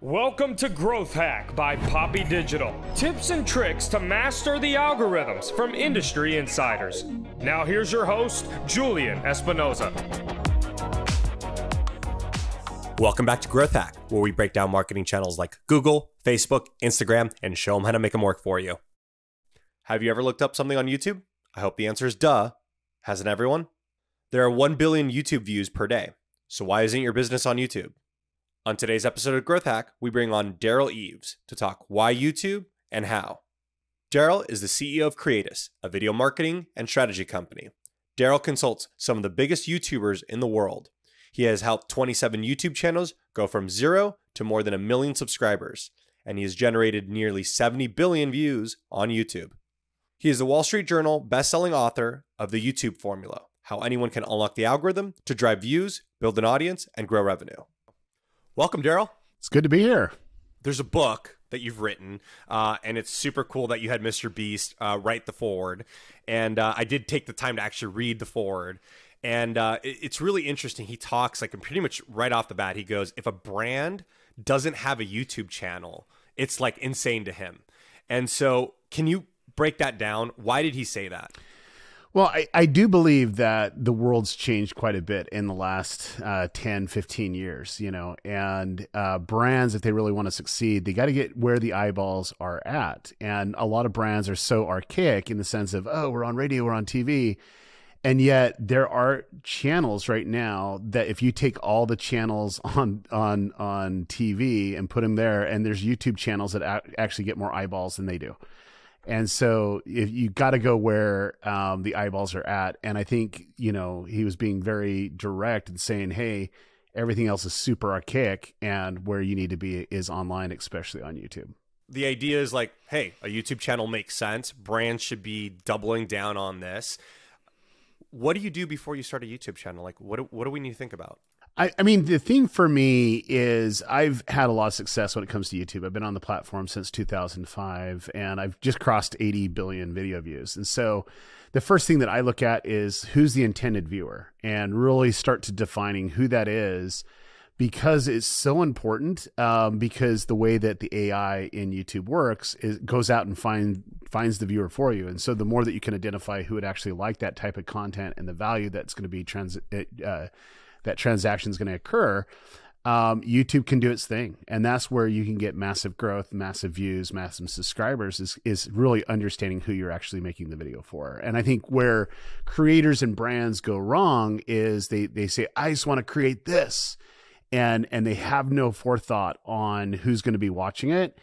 Welcome to Growth Hack by Poppy Digital. Tips and tricks to master the algorithms from industry insiders. Now here's your host, Julian Espinoza. Welcome back to Growth Hack, where we break down marketing channels like Google, Facebook, Instagram, and show them how to make them work for you. Have you ever looked up something on YouTube? I hope the answer is duh. Hasn't everyone? There are 1 billion YouTube views per day. So why isn't your business on YouTube? On today's episode of Growth Hack, we bring on Derral Eves to talk why YouTube and how. Derral is the CEO of Creatus, a video marketing and strategy company. Derral consults some of the biggest YouTubers in the world. He has helped 27 YouTube channels go from 0 to more than 1 million subscribers, and he has generated nearly 70 billion views on YouTube. He is the Wall Street Journal best-selling author of The YouTube Formula, How Anyone Can Unlock the Algorithm to Drive Views, Build an Audience, and Grow Revenue. Welcome, Derral. It's good to be here. There's a book that you've written, and it's super cool that you had Mr. Beast write the foreword. And I did take the time to actually read the foreword. And it's really interesting. He talks like pretty much right off the bat. He goes, if a brand doesn't have a YouTube channel, it's like insane to him. And so can you break that down? Why did he say that? Well, I do believe that the world's changed quite a bit in the last 10, 15 years, and brands, if they really want to succeed, they got to get where the eyeballs are at. And a lot of brands are so archaic in the sense of, oh, we're on radio, we're on TV. And yet there are channels right now that if you take all the channels on TV and put them there, and there's YouTube channels that actually get more eyeballs than they do. And so if you got to go where the eyeballs are at. And I think, he was being very direct and saying, hey, everything else is super archaic, and where you need to be is online, especially on YouTube. The idea is like, hey, a YouTube channel makes sense. Brands should be doubling down on this. What do you do before you start a YouTube channel? Like, what do we need to think about? I mean, the thing for me is I've had a lot of success when it comes to YouTube. I've been on the platform since 2005, and I've just crossed 80 billion video views. And so the first thing that I look at is who's the intended viewer, and really start to defining who that is, because it's so important, because the way that the AI in YouTube works is it goes out and finds the viewer for you. And so the more that you can identify who would actually like that type of content and the value that's going to be that transaction is going to occur, YouTube can do its thing. And that's where you can get massive growth, massive views, massive subscribers, is really understanding who you're actually making the video for. And I think where creators and brands go wrong is they say, I just want to create this. And they have no forethought on who's going to be watching it.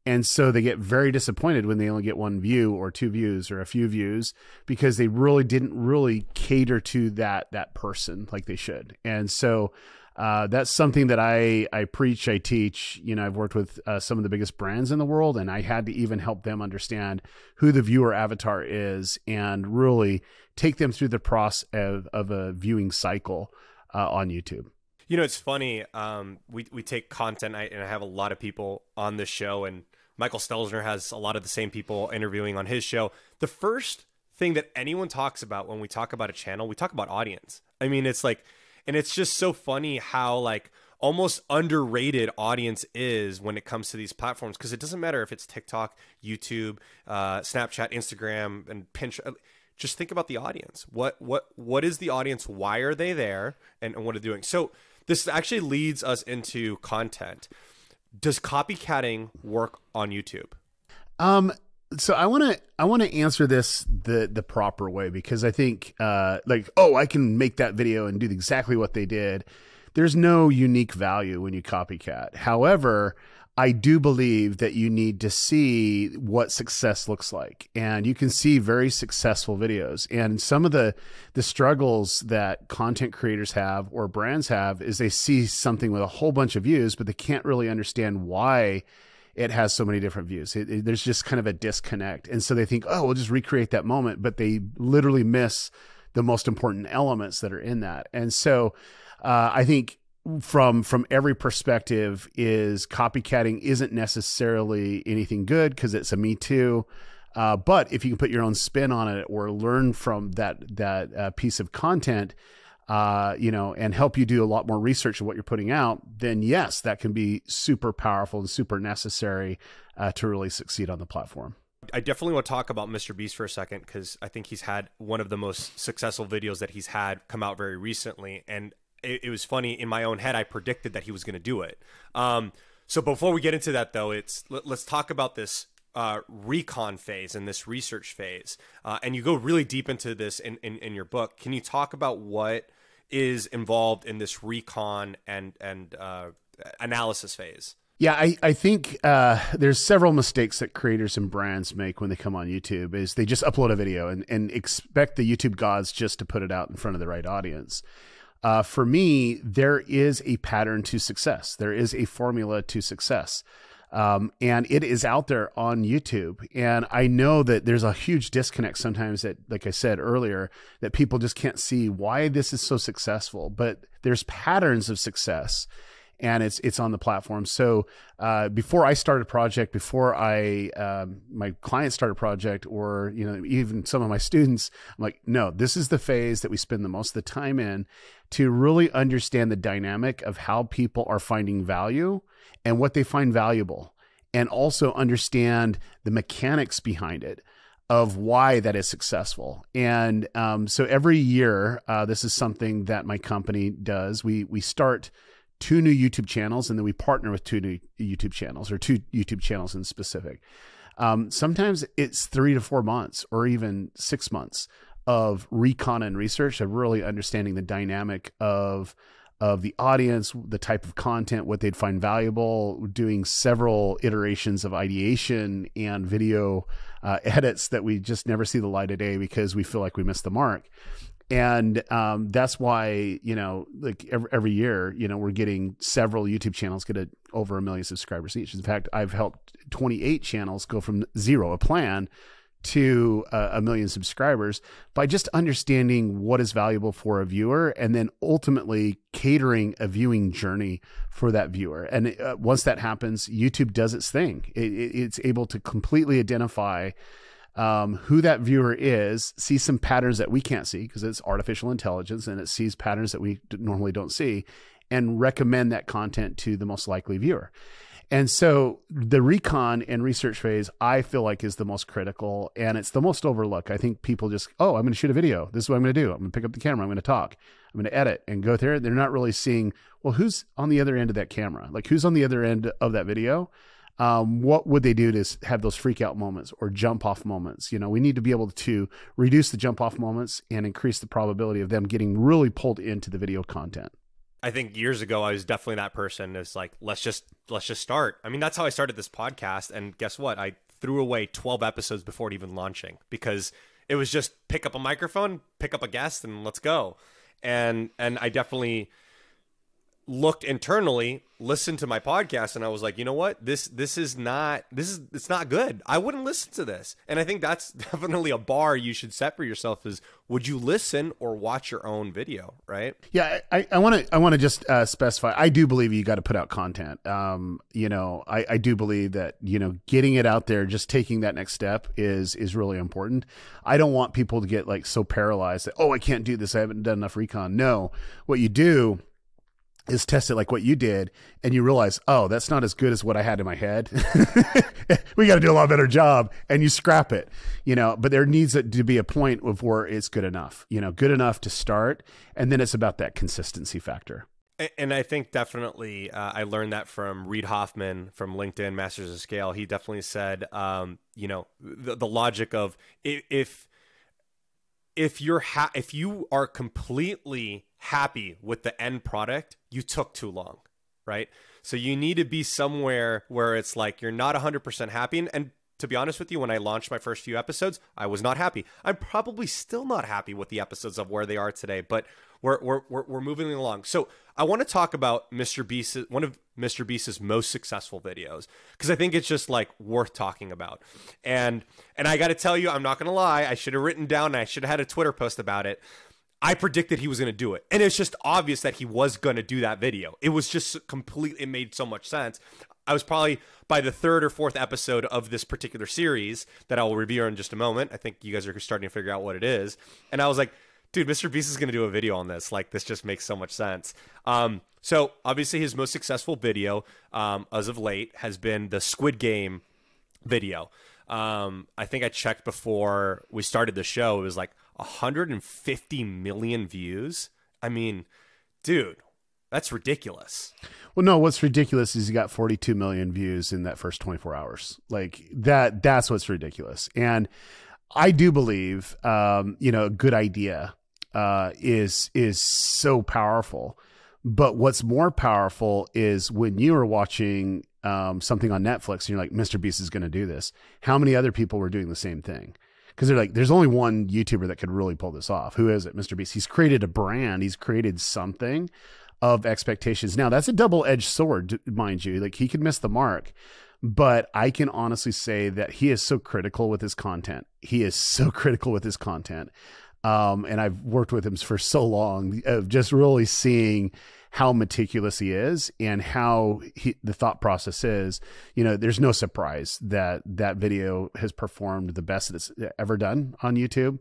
And so they get very disappointed when they only get 1 view or 2 views or a few views, because they really didn't cater to that person like they should. And so that's something that I preach, I teach. I've worked with some of the biggest brands in the world, and I had to even help them understand who the viewer avatar is and really take them through the process of a viewing cycle on YouTube. It's funny. We take content, and I have a lot of people on this show, and Michael Stelzner has a lot of the same people interviewing on his show. The first thing that anyone talks about when we talk about a channel, we talk about audience. I mean, it's like, and it's just so funny how like almost underrated audience is when it comes to these platforms, because it doesn't matter if it's TikTok, YouTube, Snapchat, Instagram, and Pinterest. Just think about the audience. What is the audience? Why are they there? And what are they doing? So this actually leads us into content. Does copycatting work on YouTube? So I want to answer this the proper way, because I think I can make that video and do exactly what they did. There's no unique value when you copycat. However, I do believe that you need to see what success looks like, and you can see very successful videos. And some of the struggles that content creators have or brands have is they see something with a whole bunch of views, but they can't really understand why it has so many different views. There's just kind of a disconnect. And so they think, oh, we'll just recreate that moment, but they literally miss the most important elements that are in that. And so I think from every perspective is copycatting isn't necessarily anything good, because it's a me too. But if you can put your own spin on it or learn from that piece of content, and help you do a lot more research of what you're putting out, then yes, that can be super powerful and super necessary to really succeed on the platform. I definitely want to talk about Mr. Beast for a second, because I think he's had one of the most successful videos that he's had come out very recently. And it was funny, in my own head, I predicted that he was going to do it. So before we get into that, though, let's talk about this recon phase and this research phase. And you go really deep into this in your book. Can you talk about what is involved in this recon and analysis phase? Yeah, I think there's several mistakes that creators and brands make when they come on YouTube. Is they just upload a video and expect the YouTube gods just to put it out in front of the right audience. For me, there is a pattern to success. There is a formula to success. And it is out there on YouTube. And I know that there's a huge disconnect sometimes that, like I said earlier, that people just can't see why this is so successful. But there's patterns of success, and it's on the platform. So before I start a project, before my clients start a project, or even some of my students, I'm like, no, this is the phase that we spend the most of the time in to really understand the dynamic of how people are finding value and what they find valuable, and also understand the mechanics behind it of why that is successful. And so every year, this is something that my company does. We start 2 new YouTube channels, and then we partner with 2 new YouTube channels, or 2 YouTube channels in specific. Sometimes it's 3 to 4 months, or even 6 months of recon and research, of really understanding the dynamic of the audience, the type of content, what they'd find valuable, doing several iterations of ideation and video edits that we just never see the light of day because we feel like we missed the mark. And that's why, like every year, we're getting several YouTube channels get over 1 million subscribers each. In fact, I've helped 28 channels go from zero, a plan, to 1 million subscribers by just understanding what is valuable for a viewer, and then ultimately catering a viewing journey for that viewer. And once that happens, YouTube does its thing. It's able to completely identify who that viewer is, see some patterns that we can't see because it's artificial intelligence, and it sees patterns that we normally don't see, and recommend that content to the most likely viewer. And so the recon and research phase, I feel like, is the most critical, and it's the most overlooked. I think people just, I'm going to shoot a video. This is what I'm going to do. I'm going to pick up the camera. I'm going to talk. I'm going to edit and go there. They're not really seeing, well, who's on the other end of that camera? Like, who's on the other end of that video? What would they do to have those freak out moments or jump off moments? We need to be able to reduce the jump off moments and increase the probability of them getting really pulled into the video content. I think years ago, I was definitely that person. It's like, let's just start. I mean, that's how I started this podcast. And guess what? I threw away 12 episodes before it even launching, because it was just pick up a microphone, pick up a guest, and let's go. And I definitely looked internally, listened to my podcast, and I was like, you know what? It's not good. I wouldn't listen to this. And I think that's definitely a bar you should set for yourself, is would you listen or watch your own video, right? Yeah, I want to just specify, I do believe you got to put out content. I do believe that, getting it out there, just taking that next step is really important. I don't want people to get like so paralyzed that, I can't do this, I haven't done enough recon. No, what you do is test it like what you did, and you realize, that's not as good as what I had in my head. We got to do a lot better job, and you scrap it, but there needs to be a point of where it's good enough, good enough to start. And then it's about that consistency factor. And I think definitely, I learned that from Reid Hoffman from LinkedIn Masters of Scale. He definitely said, the logic of if you are completely happy with the end product, you took too long, right? So you need to be somewhere where it's like you're not 100% happy. And to be honest with you, when I launched my first few episodes, I was not happy. I'm probably still not happy with the episodes of where they are today, but we're moving along. So I want to talk about Mr. Beast, one of Mr. Beast's most successful videos, because I think it's just like worth talking about. And I got to tell you, I'm not going to lie, I should have written down, and I should have had a Twitter post about it. I predicted he was going to do it. And it's just obvious that he was going to do that video. It was just it made so much sense. I was probably by the 3rd or 4th episode of this particular series that I will review in just a moment. I think you guys are starting to figure out what it is. And I was like, Dude, Mr. Beast is going to do a video on this. Like, this just makes so much sense. So obviously his most successful video as of late has been the Squid Game video. I think I checked before we started the show. It was like 150 million views. I mean, dude, that's ridiculous. Well, no, what's ridiculous is he got 42 million views in that first 24 hours. Like that's what's ridiculous. And I do believe, a good idea is so powerful. But what's more powerful is when you are watching something on Netflix and you're like, Mr. Beast is going to do this. How many other people were doing the same thing? Because they're like, there's only one YouTuber that could really pull this off. Who is it? Mr. Beast. He's created a brand. He's created something of expectations. Now, that's a double-edged sword, mind you. Like, he could miss the mark. But I can honestly say that he is so critical with his content. He is so critical with his content. And I've worked with him for so long of just really seeing how meticulous he is and how the thought process is. There's no surprise that that video has performed the best that it's ever done on YouTube.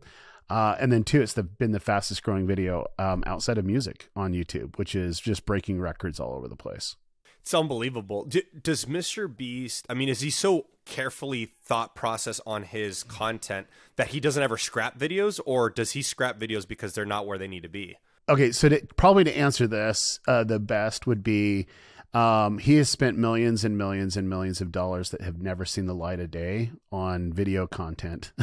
And then two, it's been the fastest growing video outside of music on YouTube, which is just breaking records all over the place. It's unbelievable. Does Mr. Beast, I mean, is he so carefully thought process on his content that he doesn't ever scrap videos, or does he scrap videos because they're not where they need to be? Okay, so probably to answer this, the best would be he has spent millions and millions and millions of dollars that have never seen the light of day on video content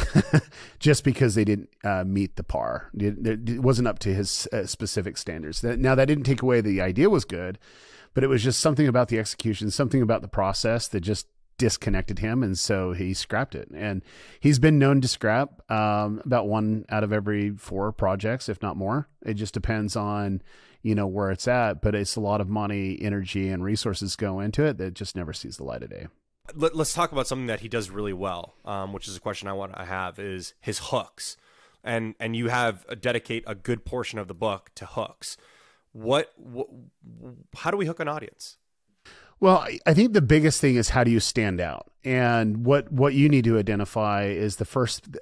just because they didn't meet the par. It wasn't up to his specific standards. Now, that didn't take away the idea was good, but it was just something about the execution, something about the process that just disconnected him, and so he scrapped it. And he's been known to scrap about 1 out of every 4 projects, if not more. It just depends on where it's at, but it's a lot of money, energy, and resources go into it that just never sees the light of day. Let's talk about something that he does really well, which is a question I have, is his hooks. And you have dedicate a good portion of the book to hooks. How do we hook an audience? Well, I think the biggest thing is, how do you stand out? And what you need to identify is the first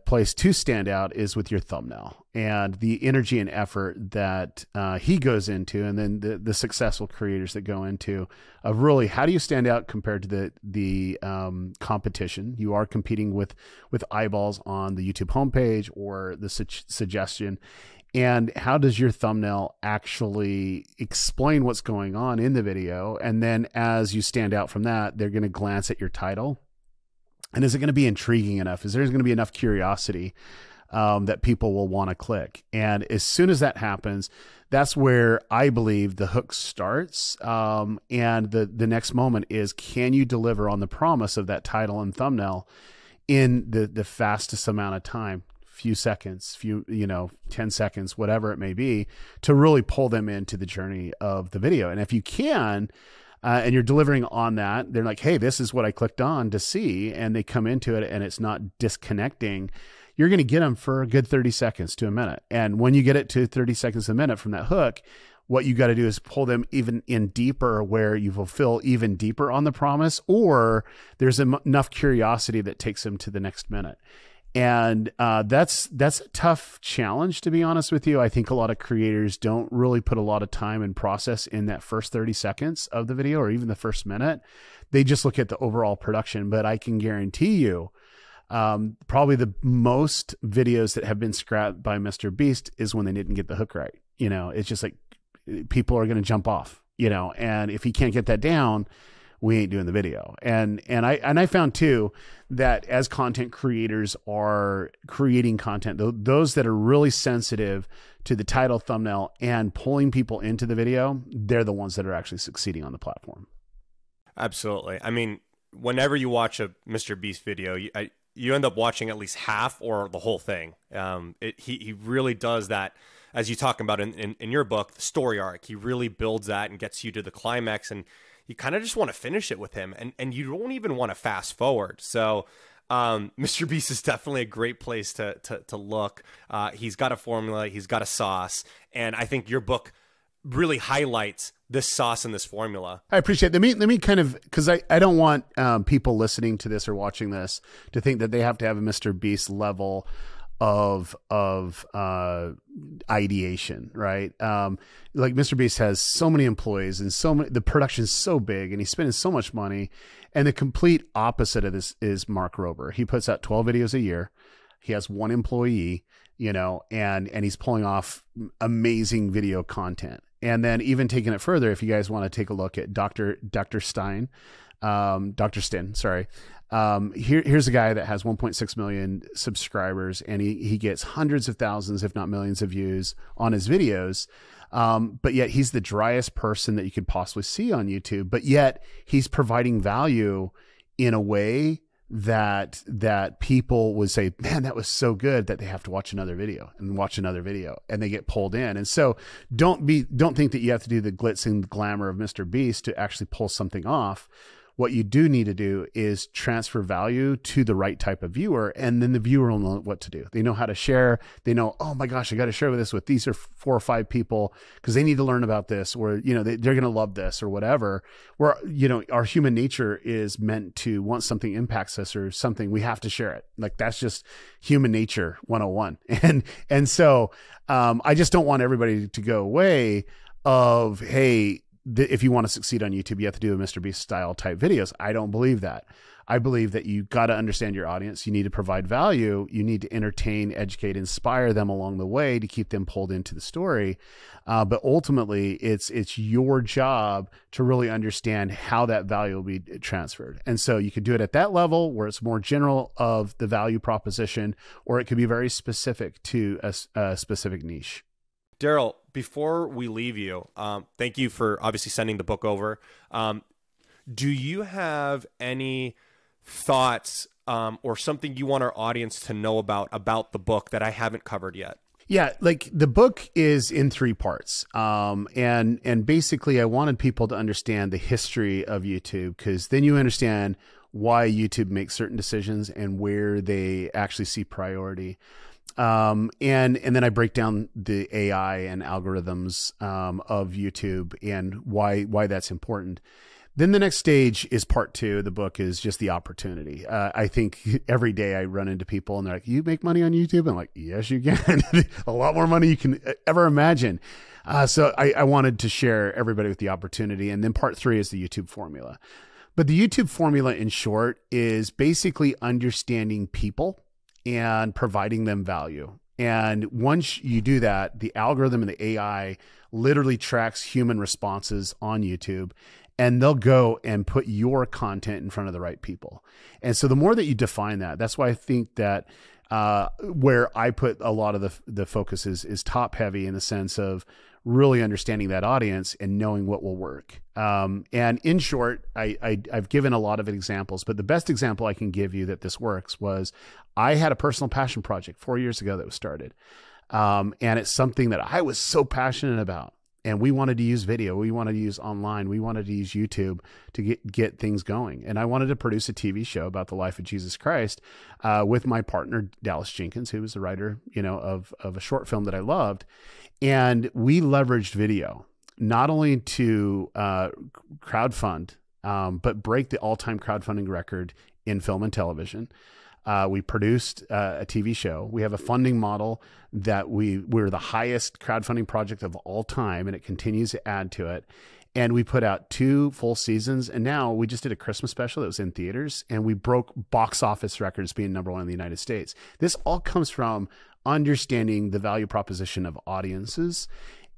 place to stand out is with your thumbnail and the energy and effort that he goes into, and then the successful creators that go into of really, how do you stand out compared to the competition? You are competing with eyeballs on the YouTube homepage or the suggestion. And how does your thumbnail actually explain what's going on in the video? And then as you stand out from that, they're going to glance at your title. And is it going to be intriguing enough? Is there going to be enough curiosity that people will want to click? And as soon as that happens, that's where I believe the hook starts. And the next moment is, can you deliver on the promise of that title and thumbnail in the fastest amount of time? Few seconds, 10 seconds, whatever it may be, to really pull them into the journey of the video. And if you can, and you're delivering on that, they're like, hey, this is what I clicked on to see, and they come into it and it's not disconnecting, you're going to get them for a good 30 seconds to a minute. And when you get it to 30 seconds a minute from that hook, what you got to do is pull them even in deeper, where you fulfill even deeper on the promise, or there's enough curiosity that takes them to the next minute. And that's a tough challenge, to be honest with you. I think a lot of creators don't really put a lot of time and process in that first 30 seconds of the video, or even the first minute. They just look at the overall production. But I can guarantee you, probably the most videos that have been scrapped by Mr. Beast is when they didn't get the hook right. It's just like, people are going to jump off, and if he can't get that down, we ain't doing the video. And I found too that as content creators are creating content, those that are really sensitive to the title, thumbnail, and pulling people into the video, they're the ones that are actually succeeding on the platform. Absolutely. I mean, whenever you watch a Mr. Beast video, you end up watching at least half or the whole thing. He really does that, as you talk about in your book, the story arc. He really builds that and gets you to the climax, and you kind of just want to finish it with him, and you don't even want to fast forward. So Mr. Beast is definitely a great place to look. He's got a formula, he's got a sauce, and I think your book really highlights this sauce and this formula. I appreciate it. Let me kind of, because I don't want people listening to this or watching this to think that they have to have a Mr. Beast level of ideation, right? Like Mr. Beast has so many employees and the production's so big and he's spending so much money. And the complete opposite of this is Mark Rober. He puts out 12 videos a year. He has one employee, and he's pulling off amazing video content. And then even taking it further, if you guys want to take a look at Dr. Stinn, sorry. Here's a guy that has 1.6 million subscribers, and he gets hundreds of thousands, if not millions of views on his videos. But yet he's the driest person that you could possibly see on YouTube, but yet he's providing value in a way that people would say, man, that was so good, that they have to watch another video and they get pulled in. And so don't think that you have to do the glitz and glamour of Mr. Beast to actually pull something off. What you do need to do is transfer value to the right type of viewer, and then the viewer will know what to do. They know how to share. They know, oh my gosh, I got to share this with these are 4 or 5 people because they need to learn about this, or they're going to love this or whatever. Where our human nature is meant to, once something impacts us or something, we have to share it. Like that's just human nature 101. And so I just don't want everybody to go away of, hey, if you want to succeed on YouTube, you have to do a Mr. Beast style type videos. I don't believe that. I believe that you got to understand your audience. You need to provide value. You need to entertain, educate, inspire them along the way to keep them pulled into the story. But ultimately, it's your job to really understand how that value will be transferred. And so you could do it at that level where it's more general of the value proposition, or it could be very specific to a specific niche. Derral, before we leave you, thank you for obviously sending the book over. Do you have any thoughts or something you want our audience to know about the book that I haven't covered yet? Yeah, like the book is in 3 parts. And basically I wanted people to understand the history of YouTube, because then you understand why YouTube makes certain decisions and where they actually see priority. And then I break down the AI and algorithms of YouTube and why that's important. Then the next stage is part 2 of the book, is just the opportunity. I think every day I run into people and they're like, you make money on YouTube? I'm like, yes, you can. A lot more money you can ever imagine. So I wanted to share everybody with the opportunity. And then part 3 is the YouTube formula. But the YouTube formula, in short, is basically understanding people and providing them value. And once you do that, the algorithm and the AI literally tracks human responses on YouTube, and they'll go and put your content in front of the right people. And so the more that you define that, that's why I think that where I put a lot of the focus is top heavy, in the sense of really understanding that audience and knowing what will work. And in short, I've given a lot of examples, but the best example I can give you that this works was, I had a personal passion project 4 years ago that was started. And it's something that I was so passionate about. And we wanted to use video. We wanted to use online. We wanted to use YouTube to get things going. And I wanted to produce a TV show about the life of Jesus Christ with my partner, Dallas Jenkins, who was the writer, of a short film that I loved. And we leveraged video, not only to crowdfund, but break the all-time crowdfunding record in film and television. We produced a TV show. We have a funding model that we're the highest crowdfunding project of all time, and it continues to add to it. And we put out 2 full seasons, and now we just did a Christmas special that was in theaters, and we broke box office records being #1 in the United States. This all comes from understanding the value proposition of audiences.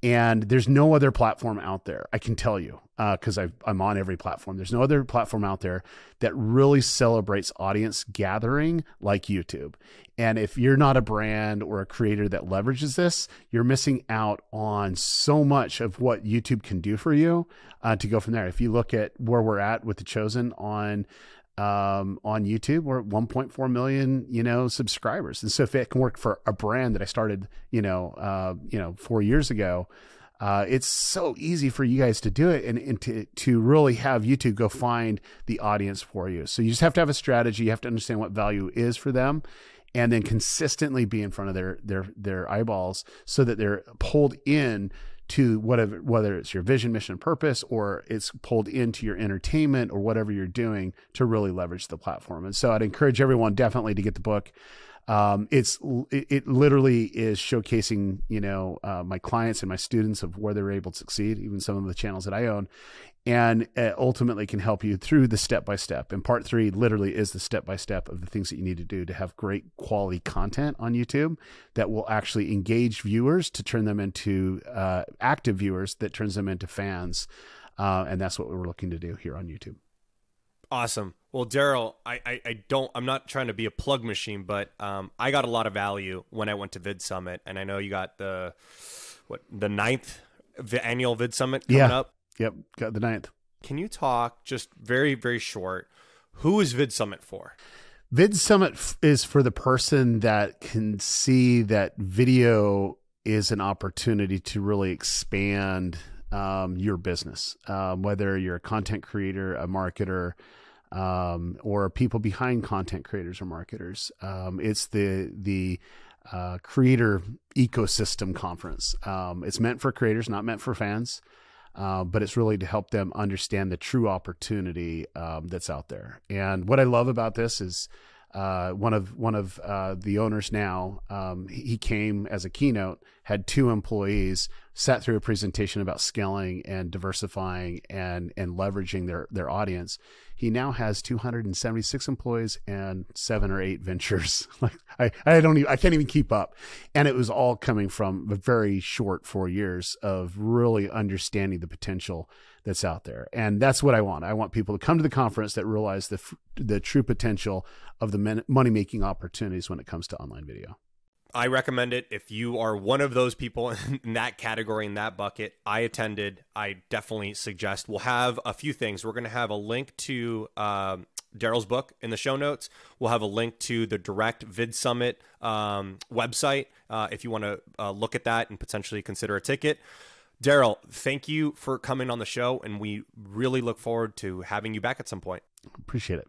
And there's no other platform out there, I can tell you, because I'm on every platform. There's no other platform out there that really celebrates audience gathering like YouTube. And if you're not a brand or a creator that leverages this, you're missing out on so much of what YouTube can do for you to go from there. If you look at where we're at with The Chosen on YouTube, we're at 1.4 million, subscribers. And so if it can work for a brand that I started, 4 years ago, it's so easy for you guys to do it and to really have YouTube go find the audience for you. So you just have to have a strategy. You have to understand what value is for them, and then consistently be in front of their eyeballs so that they're pulled in to whether it's your vision, mission, and purpose, or it's pulled into your entertainment or whatever you're doing to really leverage the platform. And so I'd encourage everyone definitely to get the book. It literally is showcasing, my clients and my students of where they're able to succeed, even some of the channels that I own, and ultimately can help you through the step-by-step. And part 3 literally is the step-by-step of the things that you need to do to have great quality content on YouTube that will actually engage viewers to turn them into active viewers that turns them into fans. And that's what we're looking to do here on YouTube. Awesome. Well, Derral, I'm not trying to be a plug machine, but I got a lot of value when I went to Vidsummit, and I know you got the 9th annual Vidsummit coming up. Yep, got the 9th. Can you talk just very, very short? Who is Vidsummit for? Vidsummit is for the person that can see that video is an opportunity to really expand your business, whether you're a content creator, a marketer, or people behind content creators or marketers. It's the creator ecosystem conference. It's meant for creators, not meant for fans. But it's really to help them understand the true opportunity that's out there. And what I love about this is one of the owners now, he came as a keynote, had 2 employees, sat through a presentation about scaling and diversifying and leveraging their audience. He now has 276 employees and 7 or 8 ventures. Like I can't even keep up. And it was all coming from a very short 4 years of really understanding the potential that's out there. And that's what I want. I want people to come to the conference that realize the true potential of the money-making opportunities when it comes to online video. I recommend it. If you are one of those people in that category, in that bucket, I attended. I definitely suggest. We'll have a few things. We're going to have a link to Derral's book in the show notes. We'll have a link to the direct Vidsummit website if you want to look at that and potentially consider a ticket. Derral, thank you for coming on the show, and we really look forward to having you back at some point. Appreciate it.